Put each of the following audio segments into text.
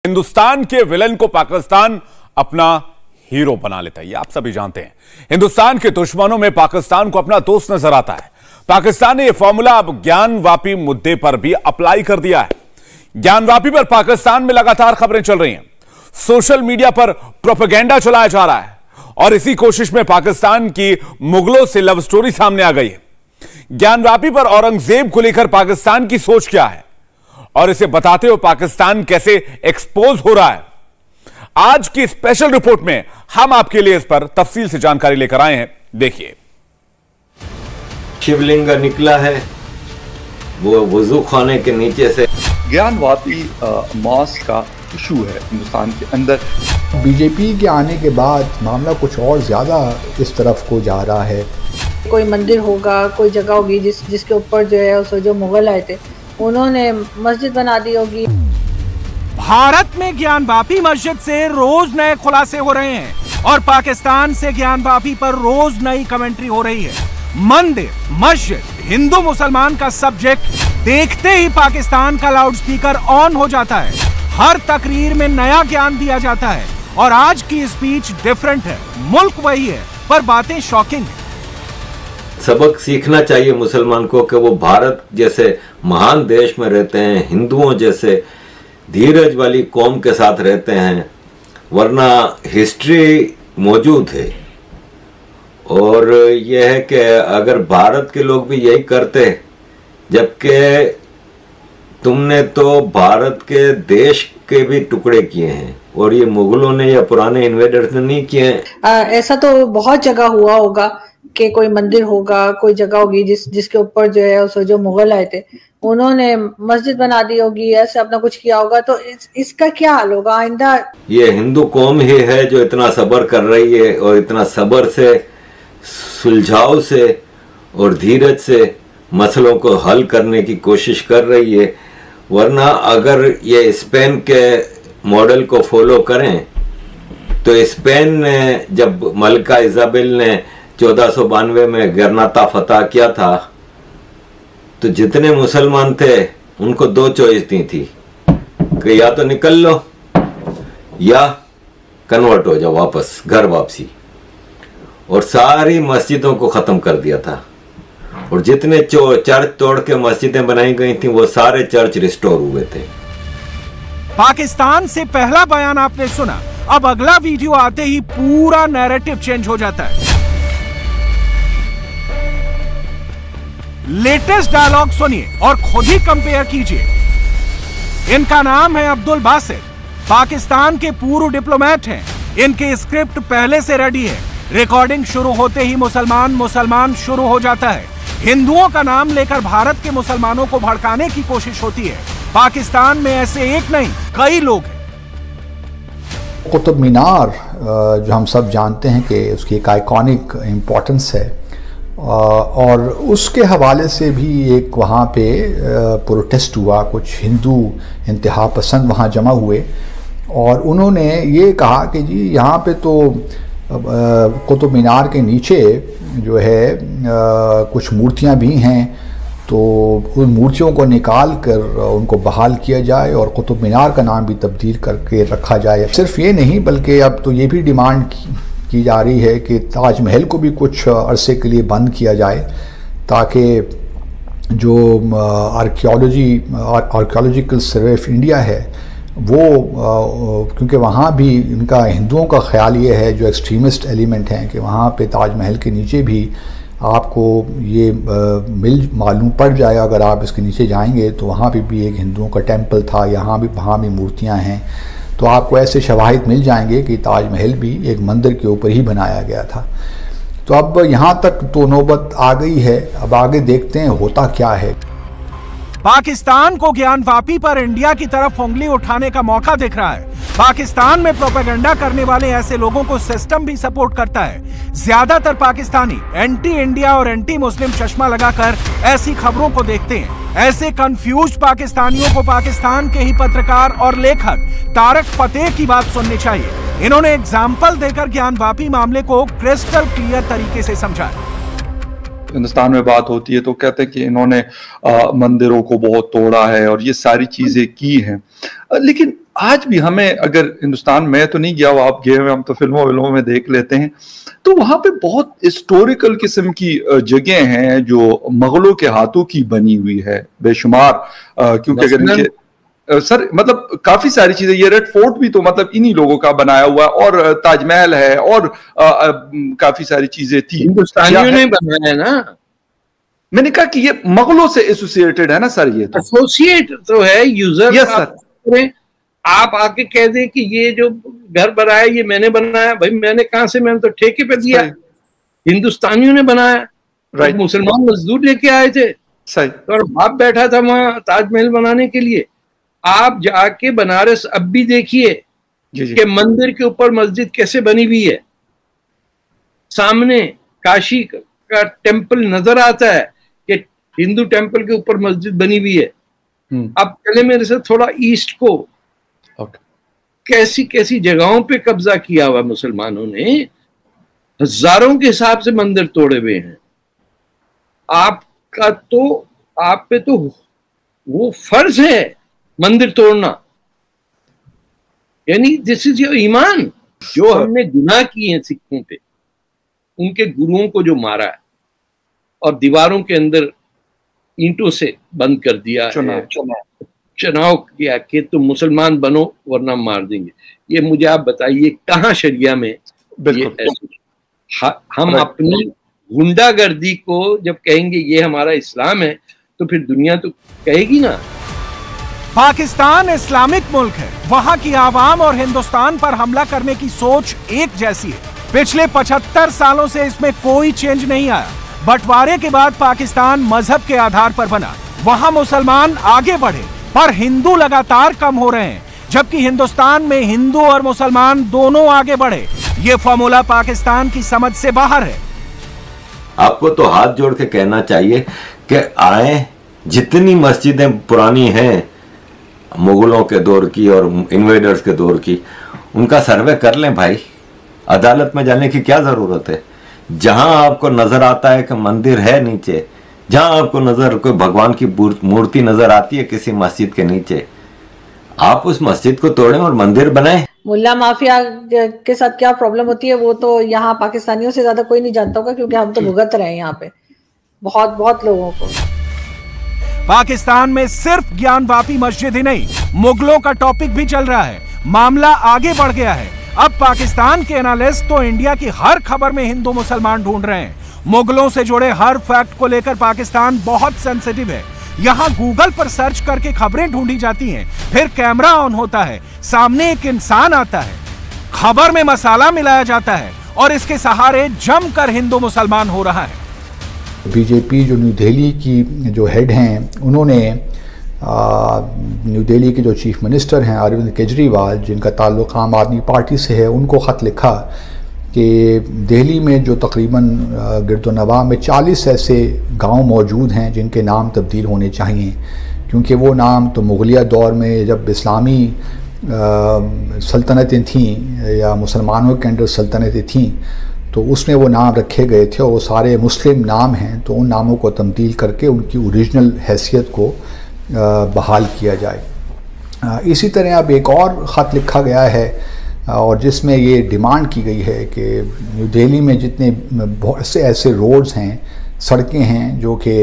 हिंदुस्तान के विलन को पाकिस्तान अपना हीरो बना लेता है, ये आप सभी जानते हैं। हिंदुस्तान के दुश्मनों में पाकिस्तान को अपना दोस्त नजर आता है। पाकिस्तान ने यह फॉर्मूला अब ज्ञानवापी मुद्दे पर भी अप्लाई कर दिया है। ज्ञानवापी पर पाकिस्तान में लगातार खबरें चल रही हैं, सोशल मीडिया पर प्रोपेगेंडा चलाया जा रहा है और इसी कोशिश में पाकिस्तान की मुगलों से लव स्टोरी सामने आ गई है। ज्ञानवापी पर औरंगजेब को लेकर पाकिस्तान की सोच क्या है और इसे बताते हुए पाकिस्तान कैसे एक्सपोज हो रहा है, आज की स्पेशल रिपोर्ट में हम आपके लिए इस पर तफसील से जानकारी लेकर आए हैं। देखिए, शिवलिंग निकला है वो वुजू खाने के नीचे से। ज्ञानवापी मॉस्क का इशू है हिंदुस्तान के अंदर। बीजेपी के आने के बाद मामला कुछ और ज्यादा इस तरफ को जा रहा है। कोई मंदिर होगा, कोई जगह होगी जिसके ऊपर जो है उस जो मुगल आए थे उन्होंने मस्जिद बना दी होगी। भारत में ज्ञानवापी मस्जिद से रोज नए खुलासे हो रहे हैं और पाकिस्तान से ज्ञानवापी पर रोज नई कमेंट्री हो रही है। मंदिर, मस्जिद, हिंदू मुसलमान का सब्जेक्ट देखते ही पाकिस्तान का लाउडस्पीकर ऑन हो जाता है। हर तकरीर में नया ज्ञान दिया जाता है और आज की स्पीच डिफरेंट है। मुल्क वही है पर बातें शॉकिंग है। सबक सीखना चाहिए मुसलमान को कि वो भारत जैसे महान देश में रहते हैं, हिंदुओं जैसे धीरज वाली कौम के साथ रहते हैं, वरना हिस्ट्री मौजूद है। और यह है कि अगर भारत के लोग भी यही करते, जबकि तुमने तो भारत के देश के भी टुकड़े किए हैं और ये मुगलों ने या पुराने इन्वेडर्स ने नहीं किए हैं। ऐसा तो बहुत जगह हुआ होगा कि कोई मंदिर होगा, कोई जगह होगी जिसके ऊपर जो है उस जो मुगल आए थे उन्होंने मस्जिद बना दी होगी, ऐसे अपना कुछ किया होगा। तो इसका क्या हाल होगा आइंदा? ये हिंदू कौम ही है जो इतना सब्र कर रही है और इतना सब्र से, सुलझाव से और धीरज से मसलों को हल करने की कोशिश कर रही है। वरना अगर ये स्पेन के मॉडल को फॉलो करें तो स्पेन ने जब मलका इजाबेल ने 1492 में गरनाता फतह किया था तो जितने मुसलमान थे उनको दो चॉइस दी थी कि या तो निकल लो या कन्वर्ट हो जाओ, वापस घर वापसी। और सारी मस्जिदों को ख़त्म कर दिया था और जितने चर्च तोड़ के मस्जिदें बनाई गई थी वो सारे चर्च रिस्टोर हुए थे। पाकिस्तान से पहला बयान आपने सुना, अब अगला वीडियो आते ही पूरा नैरेटिव चेंज हो जाता है। लेटेस्ट डायलॉग सुनिए और खुद ही कंपेयर कीजिए। इनका नाम है अब्दुल बासित, पाकिस्तान के पूर्व डिप्लोमेट हैं। इनके स्क्रिप्ट पहले से रेडी है। रिकॉर्डिंग शुरू होते ही मुसलमान शुरू हो जाता है। हिंदुओं का नाम लेकर भारत के मुसलमानों को भड़काने की कोशिश होती है। पाकिस्तान में ऐसे एक नहीं कई लोग हैं। कुतुब मीनार जो हम सब जानते हैं कि उसकी एक आइकॉनिक इम्पोर्टेंस है और उसके हवाले से भी एक वहाँ पे प्रोटेस्ट हुआ। कुछ हिंदू इंतहा पसंद वहाँ जमा हुए और उन्होंने ये कहा कि जी यहाँ पे तो कुतुब मीनार के नीचे जो है कुछ मूर्तियाँ भी हैं, तो उन मूर्तियों को निकाल कर उनको बहाल किया जाए और कुतुब मीनार का नाम भी तब्दील करके रखा जाए। सिर्फ ये नहीं बल्कि अब तो ये भी डिमांड की जा रही है कि ताजमहल को भी कुछ अरसे के लिए बंद किया जाए ताकि जो आर्कियोलॉजिकल सर्वे ऑफ इंडिया है वो क्योंकि वहाँ भी इनका हिंदुओं का ख्याल ये है, जो एक्सट्रीमिस्ट एलिमेंट हैं, कि वहाँ पे ताजमहल के नीचे भी आपको ये मालूम पड़ जाएगा। अगर आप इसके नीचे जाएंगे तो वहाँ पे भी एक हिंदुओं का टेंपल था, वहाँ भी मूर्तियाँ हैं, तो आपको ऐसे शवाहिद मिल जाएंगे कि ताजमहल भी एक मंदिर के ऊपर ही बनाया गया था। तो अब यहाँ तक तो नौबत आ गई है, अब आगे देखते हैं होता क्या है। पाकिस्तान को ज्ञानवापी पर इंडिया की तरफ उंगली उठाने का मौका दिख रहा है। पाकिस्तान में प्रोपेगेंडा करने वाले ऐसे लोगों को सिस्टम भी सपोर्ट करता है। ज्यादातर पाकिस्तानी एंटी इंडिया और एंटी मुस्लिम चश्मा लगाकर ऐसी खबरों को देखते हैं। ऐसे कंफ्यूज्ड पाकिस्तानियों को पाकिस्तान के ही पत्रकार और लेखक तारक फतेह की बात सुननी चाहिए। इन्होंने एग्जाम्पल देकर ज्ञानवापी मामले को क्रिस्टल क्लियर तरीके से समझाया। हिंदुस्तान में बात होती है तो कहते हैं कि इन्होंने मंदिरों को बहुत तोड़ा है और ये सारी चीजें की हैं, लेकिन आज भी हमें, अगर हिंदुस्तान में तो नहीं गया हुआ, आप गए हुए, हम तो फिल्मों में देख लेते हैं, तो वहां पे बहुत हिस्टोरिकल किस्म की जगह हैं जो मुगलों के हाथों की बनी हुई है बेशुमार। क्योंकि अगर इनके सर मतलब काफी सारी चीजें, ये रेड फोर्ट भी तो मतलब इन्हीं लोगों का बनाया हुआ, और ताजमहल है, और काफी सारी चीजें थी, हिंदुस्तानियों ने बनाया ना। मैंने कहा कि ये मुगलों से एसोसिएटेड है ना सर, ये तो एसोसिएट तो है यूजर। Yes sir. आप आके कह दें कि ये जो घर बनाया ये मैंने बनाया, भाई मैंने कहां से, मैंने तो ठेके पे दिया, हिंदुस्तानियों ने बनाया। राइट, मुसलमान मजदूर लेके आए थे, सही, और बाप बैठा था वहां ताजमहल बनाने के लिए। आप जाके बनारस अब भी देखिए कि मंदिर के ऊपर मस्जिद कैसे बनी हुई है, सामने काशी का टेम्पल नजर आता है कि हिंदू टेम्पल के ऊपर मस्जिद बनी हुई है। अब चले मेरे से थोड़ा ईस्ट को, कैसी कैसी जगहों पे कब्जा किया हुआ मुसलमानों ने, हजारों के हिसाब से मंदिर तोड़े हुए हैं। आपका तो, आप पे तो वो फर्ज है मंदिर तोड़ना, यानी दिस इज योर ईमान। जो हमने गुनाह किए हैं सिखों पे, उनके गुरुओं को जो मारा है और दीवारों के अंदर ईंटों से बंद कर दिया, चुनाव किया कि तुम मुसलमान बनो वरना मार देंगे, ये मुझे आप बताइए कहाँ शरिया में ये ऐसे? हम अपनी गुंडागर्दी को जब कहेंगे ये हमारा इस्लाम है, तो फिर दुनिया तो कहेगी ना। पाकिस्तान इस्लामिक मुल्क है, वहां की आवाम और हिंदुस्तान पर हमला करने की सोच एक जैसी है। पिछले 75 सालों से इसमें कोई चेंज नहीं आया। बंटवारे के बाद पाकिस्तान मजहब के आधार पर बना, वहां मुसलमान आगे बढ़े पर हिंदू लगातार कम हो रहे हैं, जबकि हिंदुस्तान में हिंदू और मुसलमान दोनों आगे बढ़े। ये फॉर्मूला पाकिस्तान की समझ से बाहर है। आपको तो हाथ जोड़ के कहना चाहिए कि आए, जितनी मस्जिदें पुरानी हैं मुगलों के दौर की और इन्वेडर्स के दौर की, उनका सर्वे कर लें भाई। अदालत में जाने की क्या जरूरत है? जहां आपको नजर आता है कि मंदिर है नीचे, जहां आपको नजर कोई भगवान की मूर्ति नजर आती है किसी मस्जिद के नीचे, आप उस मस्जिद को तोड़ें और मंदिर बनाएं। मुल्ला माफिया के साथ क्या प्रॉब्लम होती है वो तो यहाँ पाकिस्तानियों से ज्यादा कोई नहीं जानता होगा, क्योंकि हम तो भुगत रहे हैं यहाँ पे बहुत बहुत लोगों को। पाकिस्तान में सिर्फ ज्ञानवापी मस्जिद ही नहीं, मुगलों का टॉपिक भी चल रहा है। मामला आगे बढ़ गया है। अब पाकिस्तान के एनालिस्ट तो इंडिया की हर खबर में हिंदू मुसलमान ढूंढ रहे हैं। मुगलों से जुड़े हर फैक्ट को लेकर पाकिस्तान बहुत सेंसिटिव है। यहाँ गूगल पर सर्च करके खबरें ढूंढी जाती हैं, फिर कैमरा ऑन होता है, सामने एक इंसान आता है, खबर में मसाला मिलाया जाता है और इसके सहारे जमकर हिंदू मुसलमान हो रहा है। बीजेपी जो न्यू दिल्ली की जो हेड हैं, उन्होंने न्यू दिल्ली के जो चीफ मिनिस्टर हैं अरविंद केजरीवाल, जिनका ताल्लुक आम आदमी पार्टी से है, उनको ख़त लिखा कि दिल्ली में जो तकरीबन गिरदोनवा में 40 ऐसे गांव मौजूद हैं जिनके नाम तब्दील होने चाहिए, क्योंकि वो नाम तो मुगलिया दौर में जब इस्लामी सल्तनतें थीं या मुसलमानों के अंडर सल्तनतें थीं, तो उसमें वो नाम रखे गए थे और वो सारे मुस्लिम नाम हैं, तो उन नामों को तब्दील करके उनकी ओरिजिनल हैसियत को बहाल किया जाए। इसी तरह अब एक और ख़त लिखा गया है और जिसमें ये डिमांड की गई है कि न्यू दिल्ली में जितने बहुत से ऐसे रोड्स हैं, सड़कें हैं जो कि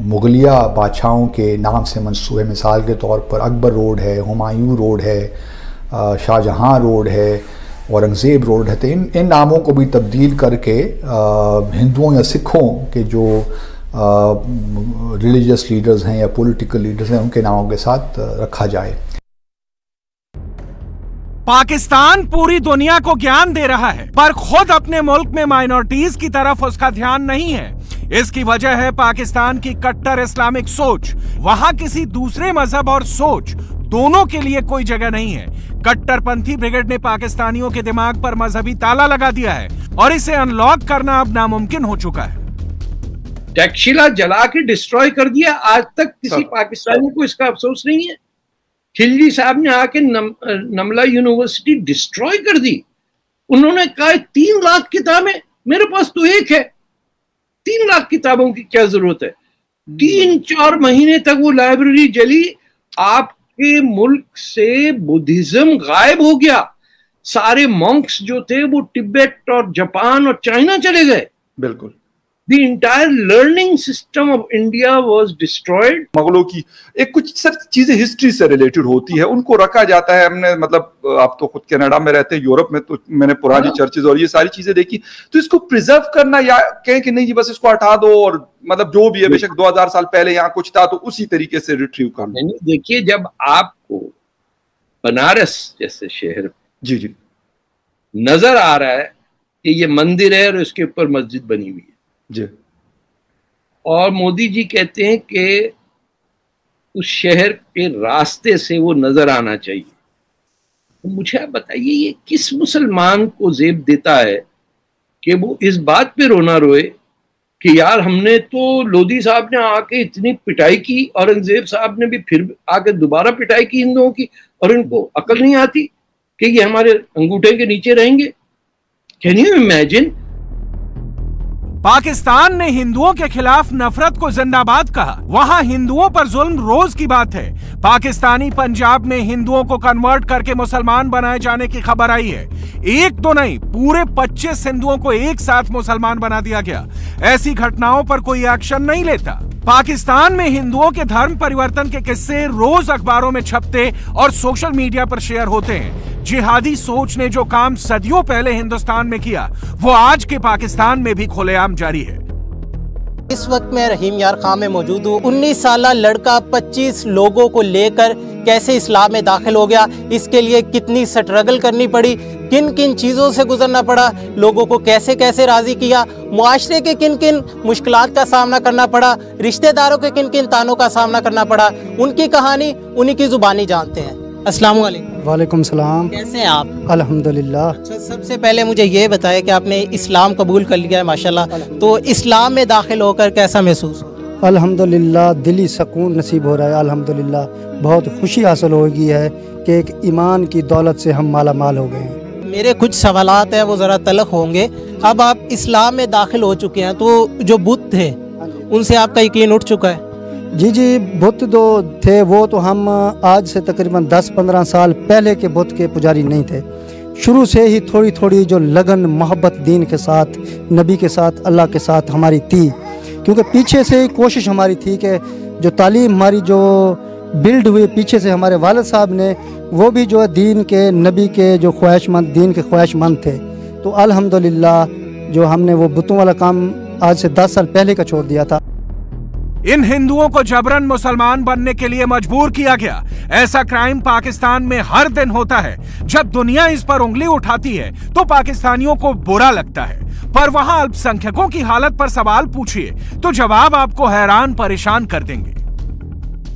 मुगलिया बादशाहों के नाम से मंसूब है, मिसाल के तौर पर अकबर रोड है, हुमायूं रोड है, शाहजहां रोड है, औरंगज़ेब रोड है, तो इन नामों को भी तब्दील करके हिंदुओं या सिखों के जो रिलीजियस लीडर्स हैं या पॉलिटिकल लीडर्स हैं उनके नामों के साथ रखा जाए। पाकिस्तान पूरी दुनिया को ज्ञान दे रहा है, पर खुद अपने मुल्क में माइनॉरिटीज की तरफ उसका ध्यान नहीं है। इसकी वजह है पाकिस्तान की कट्टर इस्लामिक सोच। वहां किसी दूसरे मजहब और सोच दोनों के लिए कोई जगह नहीं है। कट्टरपंथी ब्रिगेड ने पाकिस्तानियों के दिमाग पर मजहबी ताला लगा दिया है और इसे अनलॉक करना अब नामुमकिन हो चुका है। तक्षशिला जला के डिस्ट्रॉय कर दिया, आज तक किसी पाकिस्तानी को इसका अफसोस नहीं है। खिलजी साहब ने आके नमला यूनिवर्सिटी डिस्ट्रॉय कर दी। उन्होंने कहा 3 लाख किताबें, मेरे पास तो एक है, 3 लाख किताबों की क्या जरूरत है। 3-4 महीने तक वो लाइब्रेरी जली। आप के मुल्क से बुद्धिज्म गायब हो गया। सारे मॉन्क्स जो थे वो तिब्बत और जापान और चाइना चले गए। बिल्कुल। The entire learning system of India was destroyed. मुगलों की एक कुछ सर चीजें हिस्ट्री से रिलेटेड होती है, उनको रखा जाता है। हमने मतलब आप तो खुद कनाडा में रहते हैं, यूरोप में तो मैंने पुरानी चर्चेज और ये सारी चीजें देखी, तो इसको प्रिजर्व करना या कहें कि नहीं जी बस इसको हटा दो और मतलब जो भी है बेशक 2000 साल पहले यहाँ कुछ था तो उसी तरीके से रिट्रीव कर लो। देखिए, जब आपको बनारस जैसे शहर जी जी नजर आ रहा है कि ये मंदिर है और इसके ऊपर मस्जिद बनी हुई है जी, और मोदी जी कहते हैं कि उस शहर के रास्ते से वो नजर आना चाहिए, तो मुझे आप बताइए ये किस मुसलमान को जेब देता है कि वो इस बात पे रोना रोए कि यार हमने तो लोधी साहब ने आके इतनी पिटाई की, औरंगजेब साहब ने भी फिर आके दोबारा पिटाई की हिंदुओं की, और इनको अकल नहीं आती कि ये हमारे अंगूठे के नीचे रहेंगे। Can you imagine? पाकिस्तान ने हिंदुओं के खिलाफ नफरत को जिंदाबाद कहा। वहां हिंदुओं पर जुल्म रोज की बात है। पाकिस्तानी पंजाब में हिंदुओं को कन्वर्ट करके मुसलमान बनाए जाने की खबर आई है। एक तो नहीं, पूरे 25 हिंदुओं को एक साथ मुसलमान बना दिया गया। ऐसी घटनाओं पर कोई एक्शन नहीं लेता। पाकिस्तान में हिंदुओं के धर्म परिवर्तन के किस्से रोज अखबारों में छपते और सोशल मीडिया पर शेयर होते हैं। जिहादी सोच ने जो काम सदियों पहले हिंदुस्तान में किया, वो आज के पाकिस्तान में भी खुलेआम जारी है। इस वक्त मैं रहीम यार खां में मौजूद हूँ। 19 साला लड़का 25 लोगों को लेकर कैसे इस्लाम में दाखिल हो गया, इसके लिए कितनी स्ट्रगल करनी पड़ी, किन किन चीज़ों से गुजरना पड़ा, लोगों को कैसे कैसे राज़ी किया, मुआशरे के किन किन मुश्किलात का सामना करना पड़ा, रिश्तेदारों के किन किन तानों का सामना करना पड़ा, उनकी कहानी उन्हीं की ज़ुबानी जानते हैं। अस्सलाम वालेकुम। वालेकुम सलाम। कैसे हैं आप? अल्हम्दुलिल्लाह। अच्छा, सबसे पहले मुझे ये बताया कि आपने इस्लाम कबूल कर लिया है माशाल्लाह, तो इस्लाम में दाखिल होकर कैसा महसूस हो? अल्हम्दुलिल्लाह, दिली सुकून नसीब हो रहा है। अल्हम्दुलिल्लाह, बहुत खुशी हासिल हो गई है कि एक ईमान की दौलत से हम माला माल हो गए हैं। मेरे कुछ सवालात हैं वो ज़रा तलख होंगे। अब आप इस्लाम में दाखिल हो चुके हैं, तो जो बुत थे उनसे आपका यकीन उठ चुका है? जी जी, बुत जो थे वो तो हम आज से तकरीबन 10-15 साल पहले के बुत के पुजारी नहीं थे। शुरू से ही थोड़ी थोड़ी जो लगन मोहब्बत दीन के साथ, नबी के साथ, अल्लाह के साथ हमारी थी, क्योंकि पीछे से ही कोशिश हमारी थी कि जो तालीम हमारी जो बिल्ड हुई पीछे से, हमारे वालिद साहब ने वो भी जो दीन के, नबी के जो ख्वाहिशमंद, दीन के ख्वाहिशमंद थे। तो अल्हम्दुलिल्लाह जो हमने वो बुतों वाला काम आज से 10 साल पहले का छोड़ दिया था। इन हिंदुओं को जबरन मुसलमान बनने के लिए मजबूर किया गया। ऐसा क्राइम पाकिस्तान में हर दिन होता है। जब दुनिया इस पर उंगली उठाती है तो पाकिस्तानियों को बुरा लगता है, पर वहां अल्पसंख्यकों की हालत पर सवाल पूछिए तो जवाब आपको हैरान परेशान कर देंगे।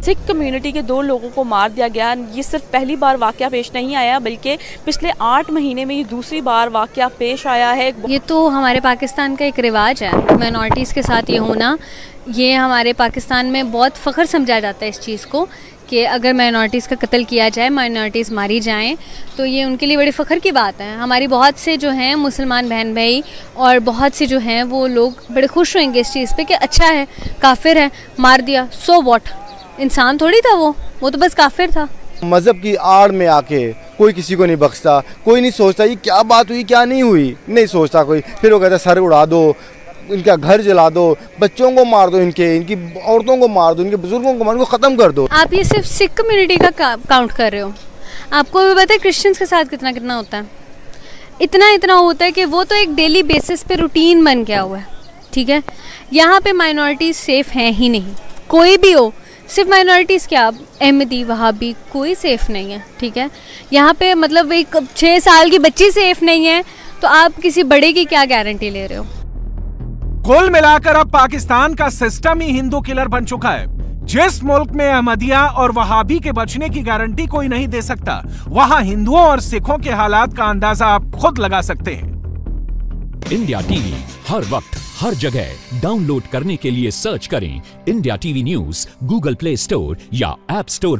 सिख कम्युनिटी के 2 लोगों को मार दिया गया। ये सिर्फ पहली बार वाकया पेश नहीं आया, बल्कि पिछले 8 महीने में ये दूसरी बार वाकया पेश आया है। ये तो हमारे पाकिस्तान का एक रिवाज है, माइनॉरिटीज़ के साथ ये होना। ये हमारे पाकिस्तान में बहुत फ़ख्र समझा जाता है इस चीज़ को कि अगर माइनॉरिटीज़ का कत्ल किया जाए, माइनॉरिटीज़ मारी जाएं, तो ये उनके लिए बड़ी फ़ख्र की बात है। हमारी बहुत से जो हैं मुसलमान बहन भाई और बहुत से जो हैं वो लोग बड़े खुश होंगे इस चीज़ पे कि अच्छा है, काफिर है, मार दिया, सो व्हाट, इंसान थोड़ी था वो तो बस काफिर था। मज़हब की आड़ में आके कोई किसी को नहीं बख्शता, कोई नहीं सोचता ये क्या बात हुई क्या नहीं हुई, नहीं सोचता कोई। फिर वो कहता सर उड़ा दो, इनका घर जला दो, बच्चों को मार दो, इनकी औरतों को मार दो, इनके बुजुर्गों को मार दो, ख़त्म कर दो। आप ये सिर्फ सिख कम्युनिटी का काउंट कर रहे हो। आपको भी पता है क्रिश्चियंस के साथ कितना कितना होता है। इतना होता है कि वो तो एक डेली बेसिस पे रूटीन बन गया हुआ है। ठीक है, यहाँ पे माइनॉरिटीज़ सेफ हैं ही नहीं, कोई भी हो, सिर्फ माइनॉरिटीज़ क्या, अहमदी, वहाबी, कोई सेफ नहीं है। ठीक है, यहाँ पे मतलब एक 6 साल की बच्ची सेफ नहीं है, तो आप किसी बड़े की क्या गारंटी ले रहे हो? कुल मिलाकर अब पाकिस्तान का सिस्टम ही हिंदू किलर बन चुका है। जिस मुल्क में अहमदिया और वहाबी के बचने की गारंटी कोई नहीं दे सकता, वहां हिंदुओं और सिखों के हालात का अंदाजा आप खुद लगा सकते हैं। इंडिया टीवी हर वक्त हर जगह डाउनलोड करने के लिए सर्च करें India TV news Google play store या ऐप स्टोर पर।